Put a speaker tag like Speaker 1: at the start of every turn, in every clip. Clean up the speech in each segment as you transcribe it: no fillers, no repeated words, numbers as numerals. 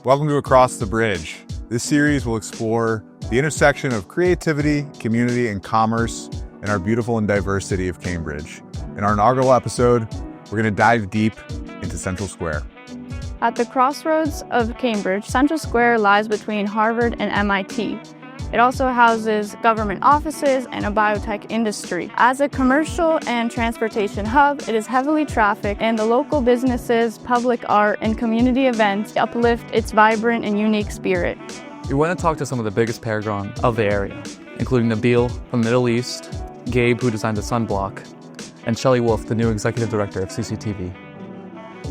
Speaker 1: Welcome to Across the Bridge. This series will explore the intersection of creativity, community, and commerce in our beautiful and diverse city of Cambridge. In our inaugural episode, we're going to dive deep into Central Square.
Speaker 2: At the crossroads of Cambridge, Central Square lies between Harvard and MIT. It also houses government offices and a biotech industry. As a commercial and transportation hub, it is heavily trafficked, and the local businesses, public art, and community events uplift its vibrant and unique spirit.
Speaker 3: We went and talked to some of the biggest paragon of the area, including Nabil from the Middle East, Gabe, who designed the Sunblock, and Shelley Wolfe, the new Executive Director of CCTV.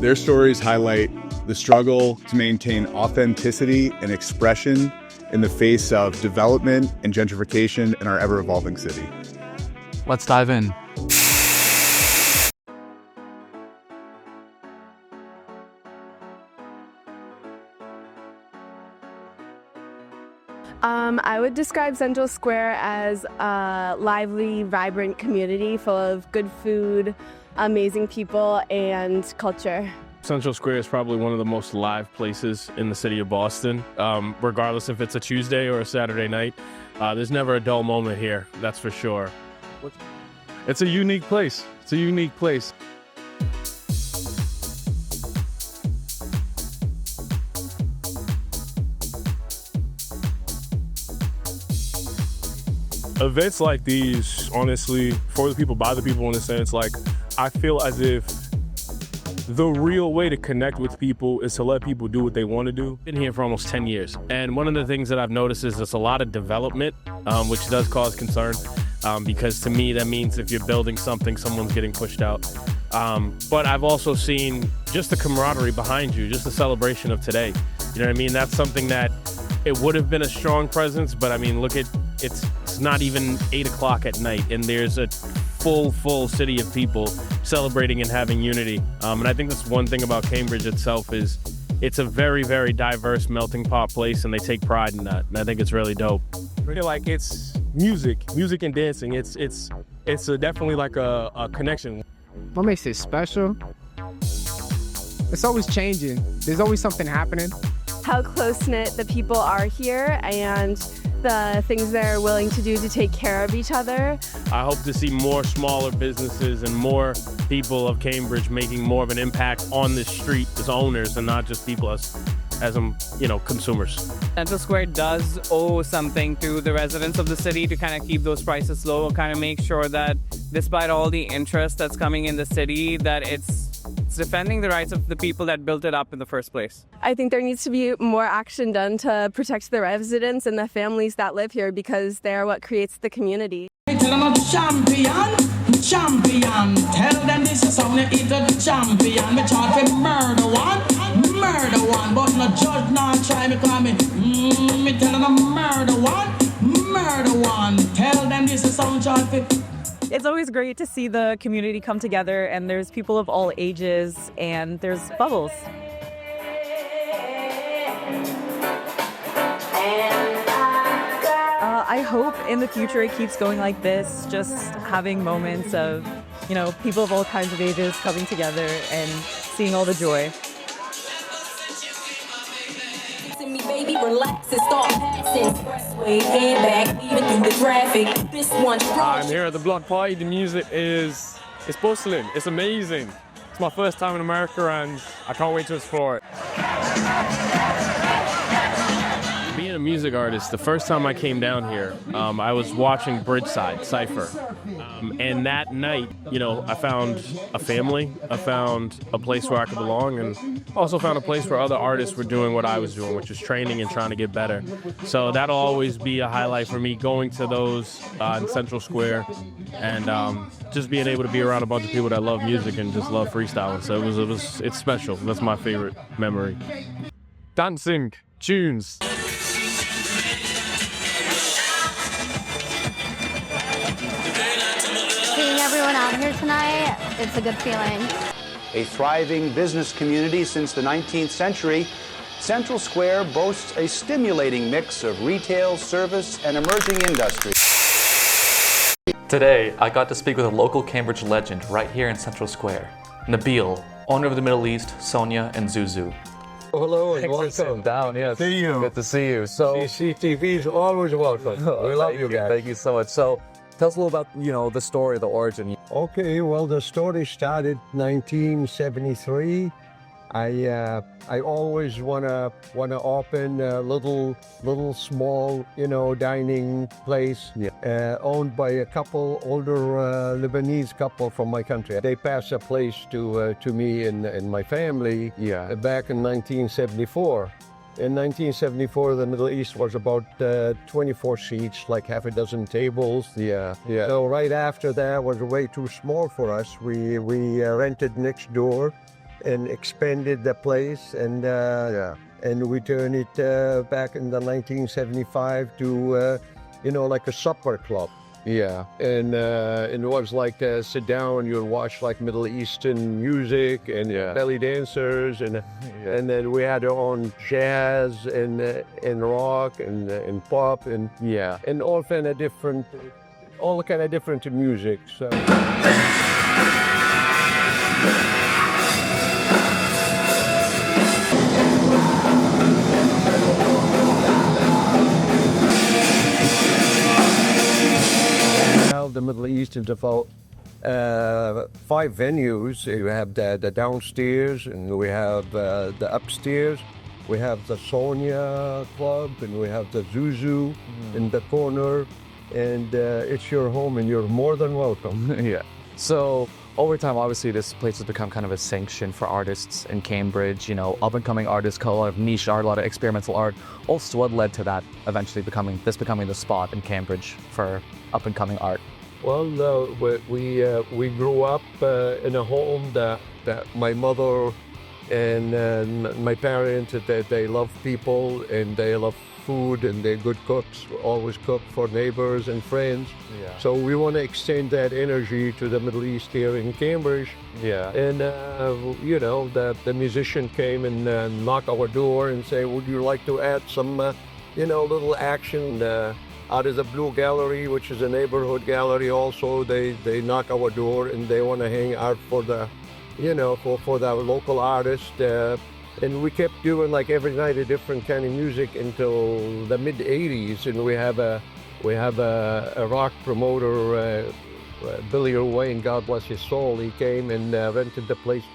Speaker 1: Their stories highlight the struggle to maintain authenticity and expression in the face of development and gentrification in our ever-evolving city.
Speaker 3: Let's dive in.
Speaker 4: I would describe Central Square as a lively, vibrant community full of good food, amazing people, and culture.
Speaker 5: Central Square is probably one of the most live places in the city of Boston. Regardless if it's a Tuesday or a Saturday night, there's never a dull moment here, that's for sure. It's a unique place. It's a unique place. Events like these, honestly, for the people, by the people in a sense, like, I feel as if the real way to connect with people is to let people do what they want to do. Been here for almost 10 years. And one of the things that I've noticed is there's a lot of development, which does cause concern, because to me, that means if you're building something, someone's getting pushed out. But I've also seen just the camaraderie behind you, just the celebration of today. You know what I mean? That's something that it would have been a strong presence, but I mean, look at, it's not even 8 o'clock at night, and there's a full city of people celebrating and having unity. And I think that's one thing about Cambridge itself is it's a very, very diverse melting pot place, and they take pride in that. And I think it's really dope. I feel like it's music and dancing. It's definitely like a connection.
Speaker 6: What makes it special? It's always changing. There's always something happening.
Speaker 4: How close-knit the people are here and the things they're willing to do to take care of each other.
Speaker 5: I hope to see more smaller businesses and more people of Cambridge making more of an impact on this street as owners and not just people as consumers.
Speaker 7: Central Square does owe something to the residents of the city to kind of keep those prices low, kind of make sure that despite all the interest that's coming in the city, that it's defending the rights of the people that built it up in the first place.
Speaker 4: I think there needs to be more action done to protect the residents and the families that live here because they're what creates the community.
Speaker 8: Champion, tell them this is how they eat the champion. Me charge for murder one, but no judge not try me call me. Me tell them murder one, tell them this is how I charge for.
Speaker 9: It's always great to see the community come together, and there's people of all ages, and there's bubbles. I hope in the future it keeps going like this, just having moments of, people of all kinds of ages coming together and seeing all the joy.
Speaker 5: I'm here at the block party. The music it's bustling. It's amazing. It's my first time in America and I can't wait to explore it. Being a music artist, the first time I came down here, I was watching Bridgeside Cypher. And that night, I found a family, I found a place where I could belong, and also found a place where other artists were doing what I was doing, which is training and trying to get better. So that'll always be a highlight for me, going to those in Central Square and just being able to be around a bunch of people that love music and just love freestyling. So it's special. That's my favorite memory. Dancing, tunes.
Speaker 10: Seeing everyone out here tonight, it's a good feeling.
Speaker 11: A thriving business community since the 19th century, Central Square boasts a stimulating mix of retail, service, and emerging industries.
Speaker 3: Today, I got to speak with a local Cambridge legend right here in Central Square, Nabil, owner of the Middle East, Sonia, and Zuzu.
Speaker 12: Hello and
Speaker 3: Thanks for sitting
Speaker 12: welcome.
Speaker 3: down. Yes.
Speaker 12: See you.
Speaker 3: Good to see you. So
Speaker 12: CCTV is always welcome. We love you guys.
Speaker 3: Thank you so much. So tell us a little about, the story, the origin.
Speaker 12: Okay, well, the story started 1973. I always wanna open a little small, dining place owned by a couple older Lebanese couple from my country. They passed a place to me and my family back in 1974. In 1974, the Middle East was about 24 seats, like half a dozen tables.
Speaker 3: Yeah.
Speaker 12: So right after that was way too small for us. We rented next door and expanded the place, and we turned it back in the 1975 to like a supper club.
Speaker 3: Yeah.
Speaker 12: And it was like sit down, you'll watch like Middle Eastern music and belly dancers, and then we had our own jazz and rock and pop and all kind of different music. So. The Middle East is about 5 venues. You have the downstairs, and we have the upstairs. We have the Sonia Club, and we have the Zuzu in the corner. And it's your home, and you're more than welcome.
Speaker 3: Yeah. So over time, obviously, this place has become kind of a sanction for artists in Cambridge. Up-and-coming artists, a lot of niche art, a lot of experimental art. Also, what led to that eventually becoming the spot in Cambridge for up-and-coming art?
Speaker 12: Well, we grew up in a home that my mother and my parents, they love people and they love food and they're good cooks, always cook for neighbors and friends.
Speaker 3: Yeah.
Speaker 12: So we want to extend that energy to the Middle East here in Cambridge.
Speaker 3: Yeah.
Speaker 12: And, the musician came and knocked our door and say, would you like to add some, little action? Out of the Blue Gallery, which is a neighborhood gallery also, they knock our door and they want to hang out for the, for the local artist. And we kept doing like every night a different kind of music until the mid '80s. And we have a rock promoter, Billy Wayne, God bless his soul. He came and rented the place,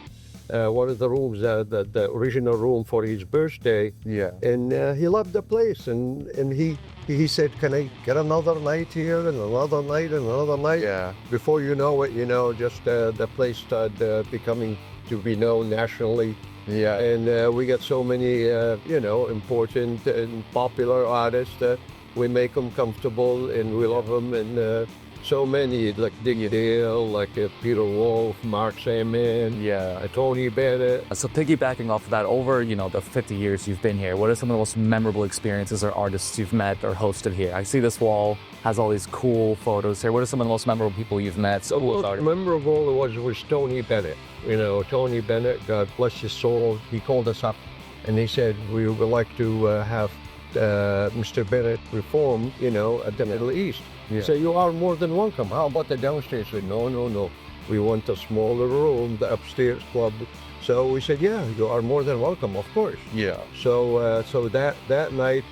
Speaker 12: one of the rooms, the original room for his birthday.
Speaker 3: Yeah.
Speaker 12: And he loved the place, and he said, can I get another night here and another night and another night?
Speaker 3: Yeah.
Speaker 12: Before you know it, just the place started becoming to be known nationally.
Speaker 3: Yeah.
Speaker 12: And we got so many, important and popular artists that we make them comfortable and we love them. And so many, like Dick Dale, like Peter Wolf, Mark Salmon, Tony Bennett.
Speaker 3: So piggybacking off of that, over the 50 years you've been here, what are some of the most memorable experiences or artists you've met or hosted here? I see this wall has all these cool photos here. What are some of the most memorable people you've met?
Speaker 12: The most memorable was Tony Bennett. Tony Bennett, God bless his soul, he called us up and he said, we would like to have Mr. Bennett perform, at the Middle East.
Speaker 3: Yeah.
Speaker 12: So you are more than welcome. How about the downstairs? We said, no. We want a smaller room, the upstairs club. So we said, yeah, you are more than welcome, of course.
Speaker 3: Yeah.
Speaker 12: So that night,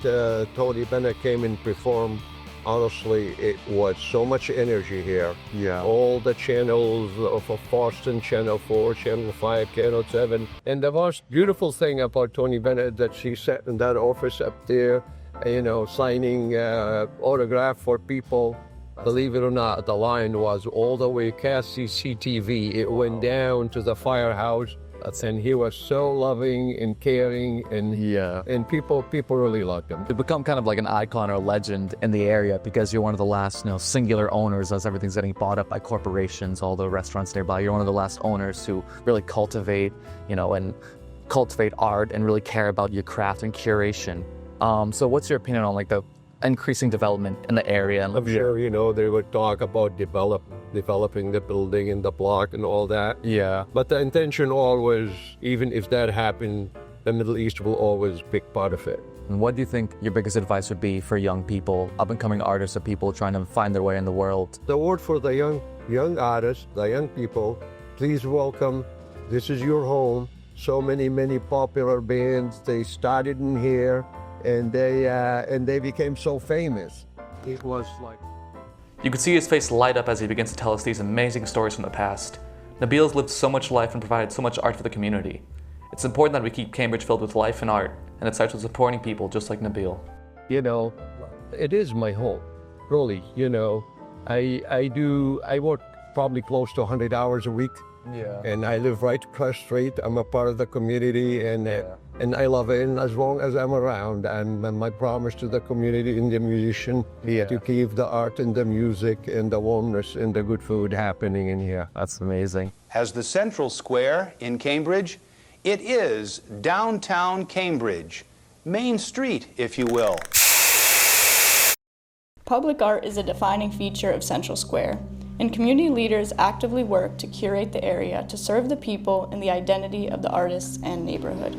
Speaker 12: Tony Bennett came and performed. Honestly, it was so much energy here.
Speaker 3: Yeah.
Speaker 12: All the channels of Boston, Channel 4, Channel 5, Channel 7. And the most beautiful thing about Tony Bennett that she sat in that office up there, signing autograph for people. Believe it or not, the line was all the way past CCTV. It went down to the firehouse. And he was so loving and caring, and people really loved him.
Speaker 3: You've become kind of like an icon or a legend in the area because you're one of the last, singular owners as everything's getting bought up by corporations, all the restaurants nearby. You're one of the last owners who really cultivate, and cultivate art and really care about your craft and curation. So what's your opinion on the increasing development in the area?
Speaker 12: I'm sure, they would talk about developing the building and the block and all that.
Speaker 3: Yeah.
Speaker 12: But the intention always, even if that happened, the Middle East will always be part of it.
Speaker 3: And what do you think your biggest advice would be for young people, up-and-coming artists, or people trying to find their way in the world?
Speaker 12: The word for the young artists, the young people, please welcome. This is your home. so many popular bands. They started in here, and they became so famous. It was like...
Speaker 3: You could see his face light up as he begins to tell us these amazing stories from the past. Nabil's lived so much life and provided so much art for the community. It's important that we keep Cambridge filled with life and art, and it starts with supporting people just like Nabil.
Speaker 12: You know, it is my home, really. You know, I work probably close to 100 hours a week.
Speaker 3: Yeah.
Speaker 12: And I live right across the street. I'm a part of the community, and I love it. And as long as I'm around, and my promise to the community and the musician to keep the art and the music and the warmness and the good food happening in here.
Speaker 3: That's amazing.
Speaker 11: As the central square in Cambridge, it is downtown Cambridge, Main Street, if you will.
Speaker 2: Public art is a defining feature of Central Square, and community leaders actively work to curate the area to serve the people and the identity of the artists and neighborhood.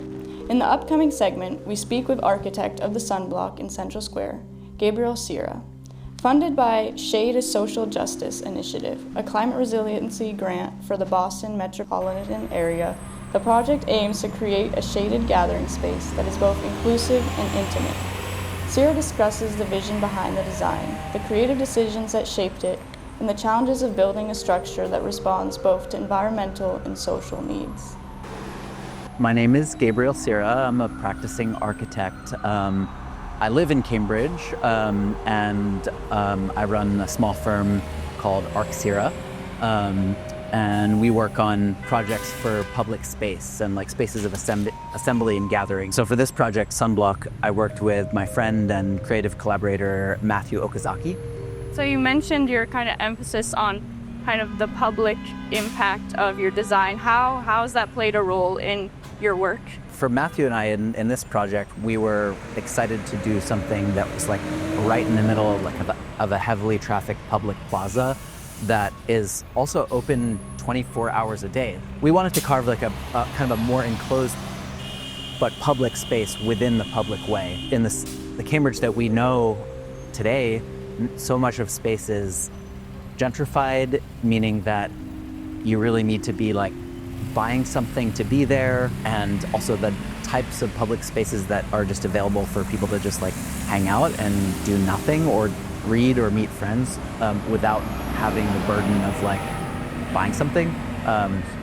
Speaker 2: In the upcoming segment, we speak with architect of the Sunblock in Central Square, Gabriel Cira. Funded by Shade is Social Justice Initiative, a climate resiliency grant for the Boston metropolitan area, the project aims to create a shaded gathering space that is both inclusive and intimate. Cira discusses the vision behind the design, the creative decisions that shaped it, and the challenges of building a structure that responds both to environmental and social needs.
Speaker 13: My name is Gabriel Cira. I'm a practicing architect. I live in Cambridge, and I run a small firm called Cira, and we work on projects for public space and like spaces of assembly and gathering. So for this project, Sunblock, I worked with my friend and creative collaborator Matthew Okazaki.
Speaker 2: So you mentioned your kind of emphasis on kind of the public impact of your design. How has that played a role in your work?
Speaker 13: For Matthew and I in this project, we were excited to do something that was like right in the middle of a heavily trafficked public plaza that is also open 24 hours a day. We wanted to carve like a kind of a more enclosed but public space within the public way. In the Cambridge that we know today, so much of space is gentrified, meaning that you really need to be like buying something to be there, and also the types of public spaces that are just available for people to just like hang out and do nothing or read or meet friends without having the burden of like buying something.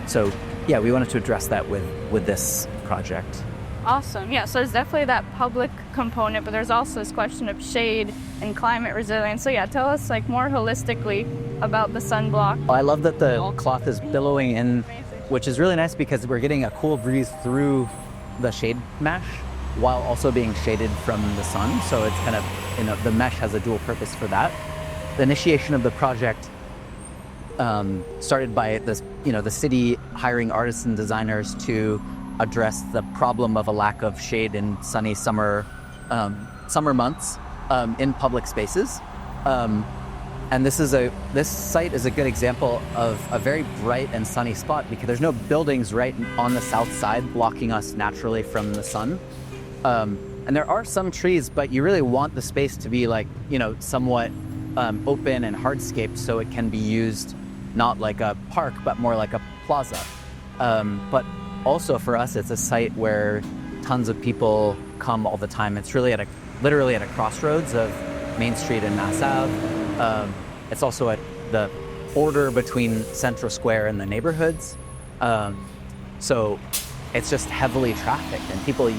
Speaker 13: So yeah, we wanted to address that with this project.
Speaker 2: Awesome. Yeah, so there's definitely that public component, but there's also this question of shade and climate resilience. So yeah, tell us like more holistically about the Sunblock.
Speaker 13: I love that the cloth is billowing in, which is really nice because we're getting a cool breeze through the shade mesh while also being shaded from the sun. So it's kind of, you know, the mesh has a dual purpose for that. The initiation of the project started by this, you know, the city hiring artists and designers to address the problem of a lack of shade in sunny summer months in public spaces. And this site is a good example of a very bright and sunny spot because there's no buildings right on the south side blocking us naturally from the sun. And there are some trees, but you really want the space to be like, you know, somewhat open and hardscaped so it can be used not like a park, but more like a plaza. But also for us, it's a site where tons of people come all the time. It's really literally at a crossroads of Main Street and Mass Ave. It's also at the border between Central Square and the neighborhoods. So it's just heavily trafficked, and people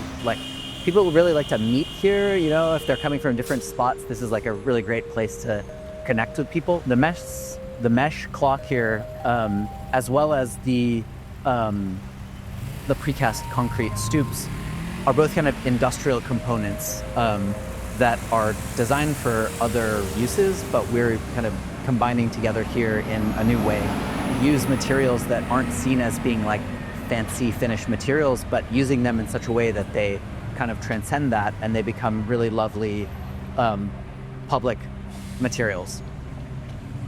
Speaker 13: really like to meet here. You know, if they're coming from different spots, this is like a really great place to connect with people. The mesh clock here, as well as the precast concrete stoops, are both kind of industrial components that are designed for other uses, but we're kind of combining together here in a new way. Use materials that aren't seen as being like fancy finished materials, but using them in such a way that they kind of transcend that and they become really lovely public materials.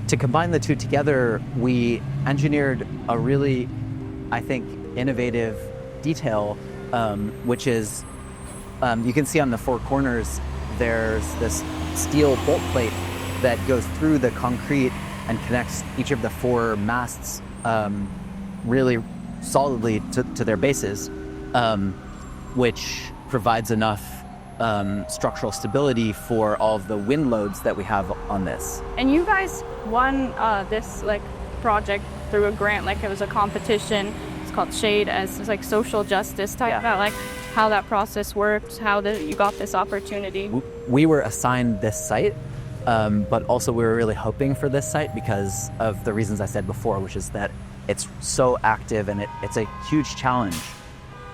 Speaker 13: To combine the two together, we engineered a really, I think, innovative detail, which is, you can see on the four corners, there's this steel bolt plate that goes through the concrete and connects each of the four masts really solidly to their bases. which provides enough structural stability for all of the wind loads that we have on this.
Speaker 2: And you guys won this like project through a grant, like it was a competition. It's called Shade, as it's like social justice type about like how that process worked, how you got this opportunity.
Speaker 13: We were assigned this site, but also we were really hoping for this site because of the reasons I said before, which is that it's so active and it's a huge challenge.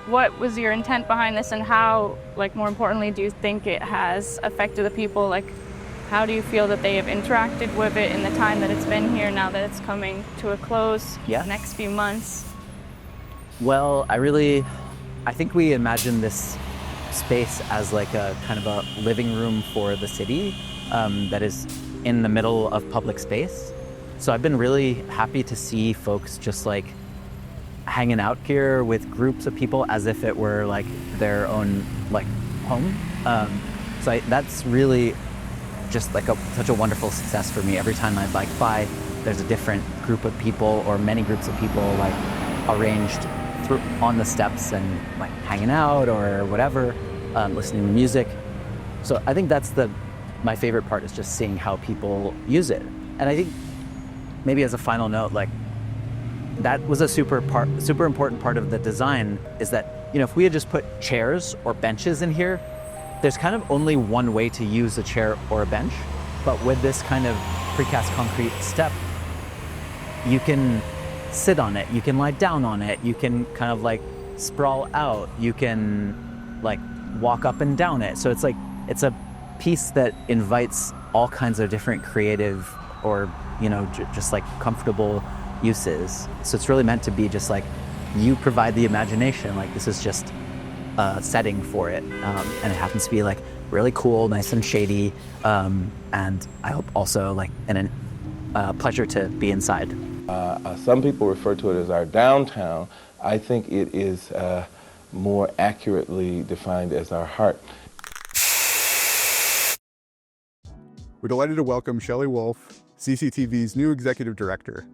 Speaker 2: What was your intent behind this, and how, like more importantly, do you think it has affected the people? Like, how do you feel that they have interacted with it in the time that it's been here, now that it's coming to a close the next few months?
Speaker 13: Well, I think we imagine this space as like a kind of a living room for the city that is in the middle of public space. So I've been really happy to see folks just like hanging out here with groups of people as if it were like their own like home. That's really just like such a wonderful success for me. Every time I bike by, there's a different group of people or many groups of people like arranged on the steps and like hanging out or whatever, listening to music. So I think that's my favorite part, is just seeing how people use it. And I think maybe as a final note, like that was a super important part of the design, is that, you know, if we had just put chairs or benches in here, there's kind of only one way to use a chair or a bench. But with this kind of precast concrete step, you can sit on it, you can lie down on it, you can kind of like sprawl out, you can like walk up and down it. So it's like, it's a piece that invites all kinds of different creative or, you know, just like comfortable uses. So it's really meant to be just like, you provide the imagination, like this is just a setting for it. And it happens to be like really cool, nice and shady. And I hope also like a pleasure to be inside.
Speaker 14: Some people refer to it as our downtown. I think it is more accurately defined as our heart.
Speaker 1: We're delighted to welcome Shelley Wolfe, CCTV's new executive director.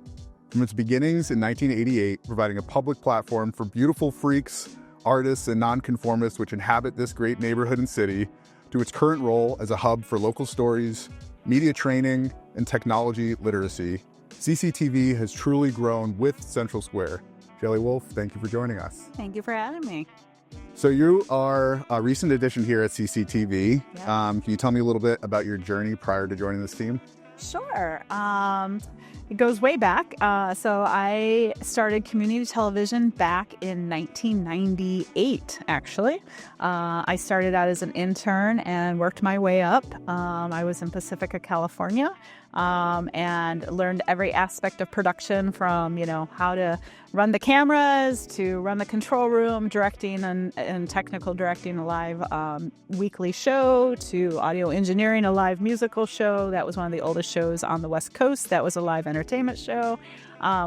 Speaker 1: From its beginnings in 1988, providing a public platform for beautiful freaks, artists, and nonconformists which inhabit this great neighborhood and city, to its current role as a hub for local stories, media training, and technology literacy, CCTV has truly grown with Central Square. Shelley Wolfe, thank you for joining us.
Speaker 15: Thank you for having me.
Speaker 1: So you are a recent addition here at CCTV.
Speaker 15: Yep.
Speaker 1: Can you tell me a little bit about your journey prior to joining this team?
Speaker 15: Sure. It goes way back. So I started community television back in 1998, actually. I started out as an intern and worked my way up. I was in Pacifica, California, and learned every aspect of production, from, you know, how to run the cameras to run the control room, directing and technical directing a live weekly show, to audio engineering a live musical show. That was one of the oldest shows on the West Coast. That was a live entertainment show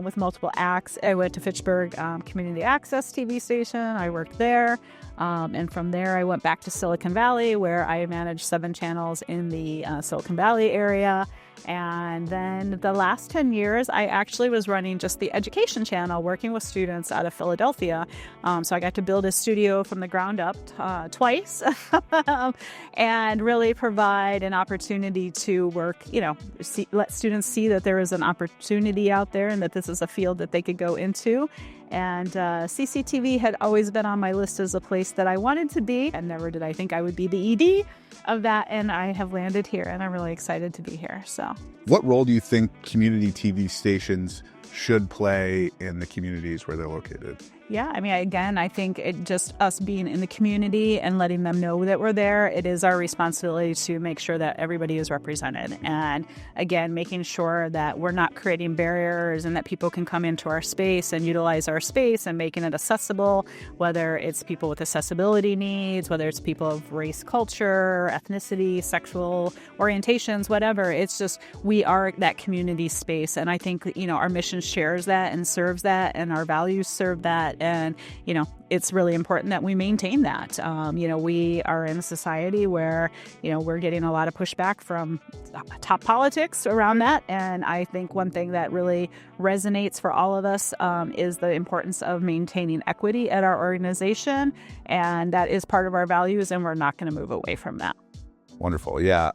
Speaker 15: with multiple acts. I went to Fitchburg Community Access TV station. I worked there. And from there, I went back to Silicon Valley, where I managed 7 channels in the Silicon Valley area. And then the last 10 years, I actually was running just the education channel, working with students out of Philadelphia. So I got to build a studio from the ground up twice and really provide an opportunity to work, you know, let students see that there is an opportunity out there and that this is a field that they could go into. And CCTV had always been on my list as a place that I wanted to be, and never did I think I would be the ED of that, and I have landed here, and I'm really excited to be here. So,
Speaker 1: what role do you think community TV stations should play in the communities where they're located?
Speaker 15: Yeah, I mean, again, I think it just us being in the community and letting them know that we're there, it is our responsibility to make sure that everybody is represented. And again, making sure that we're not creating barriers and that people can come into our space and utilize our space, and making it accessible, whether it's people with accessibility needs, whether it's people of race, culture, ethnicity, sexual orientations, whatever. It's just, we are that community space. And I think, you know, our mission organization shares that and serves that, and our values serve that. And, it's really important that we maintain that. We are in a society where, we're getting a lot of pushback from top politics around that. And I think one thing that really resonates for all of us is the importance of maintaining equity at our organization. And that is part of our values, and we're not going to move away from that.
Speaker 1: Wonderful. Yeah.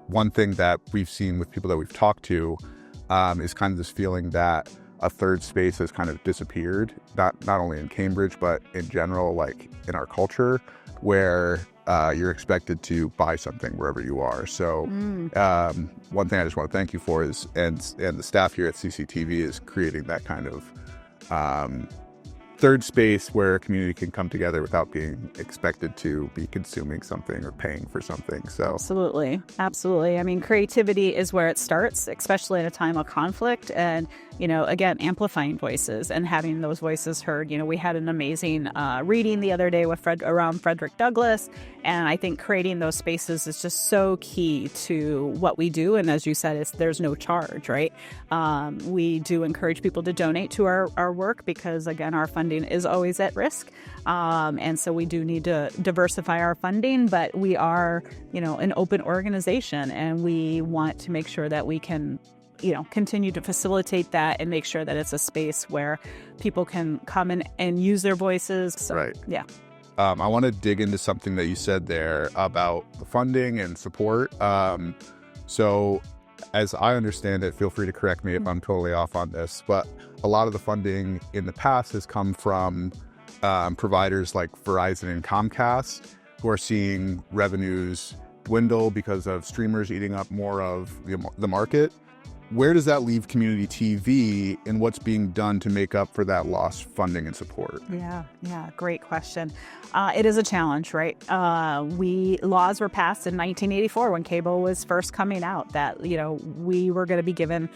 Speaker 1: One thing that we've seen with people that we've talked to is kind of this feeling that a third space has kind of disappeared, not only in Cambridge, but in general, like in our culture, where you're expected to buy something wherever you are. So one thing I just want to thank you for is, and the staff here at CCTV is creating that kind of third space where a community can come together without being expected to be consuming something or paying for something. So
Speaker 15: Absolutely. I mean, creativity is where it starts, especially at a time of conflict. And, again, amplifying voices and having those voices heard. We had an amazing reading the other day with around Frederick Douglass. And I think creating those spaces is just so key to what we do. And as you said, there's no charge, right? We do encourage people to donate to our work because, again, our funding is always at risk. And so we do need to diversify our funding, but we are, an open organization, and we want to make sure that we can, continue to facilitate that and make sure that it's a space where people can come in and use their voices. So,
Speaker 1: right.
Speaker 15: Yeah.
Speaker 1: I want to dig into something that you said there about the funding and support. So as I understand it, feel free to correct me if I'm totally off on this, but a lot of the funding in the past has come from providers like Verizon and Comcast, who are seeing revenues dwindle because of streamers eating up more of the market. Where does that leave community TV, and what's being done to make up for that lost funding and support?
Speaker 15: Yeah, great question. It is a challenge, right? Laws were passed in 1984 when cable was first coming out that, we were going to be given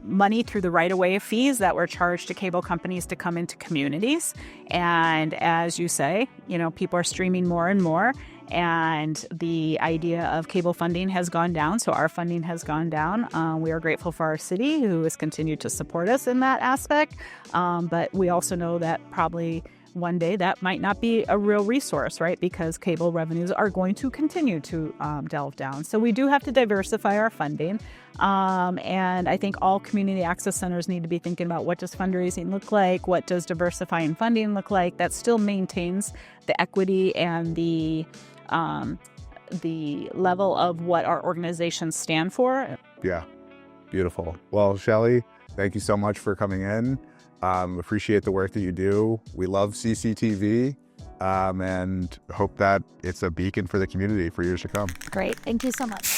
Speaker 15: money through the right-of-way fees that were charged to cable companies to come into communities. And as you say, people are streaming more and more. And the idea of cable funding has gone down, so our funding has gone down. We are grateful for our city, who has continued to support us in that aspect. But we also know that probably one day that might not be a real resource, right? Because cable revenues are going to continue to delve down. So we do have to diversify our funding. And I think all community access centers need to be thinking about, what does fundraising look like? What does diversifying funding look like? That still maintains the equity and the level of what our organizations stand for.
Speaker 1: Yeah, beautiful. Well, Shelley, thank you so much for coming in. Appreciate the work that you do. We love CCTV and hope that it's a beacon for the community for years to come.
Speaker 10: Great. Thank you so much.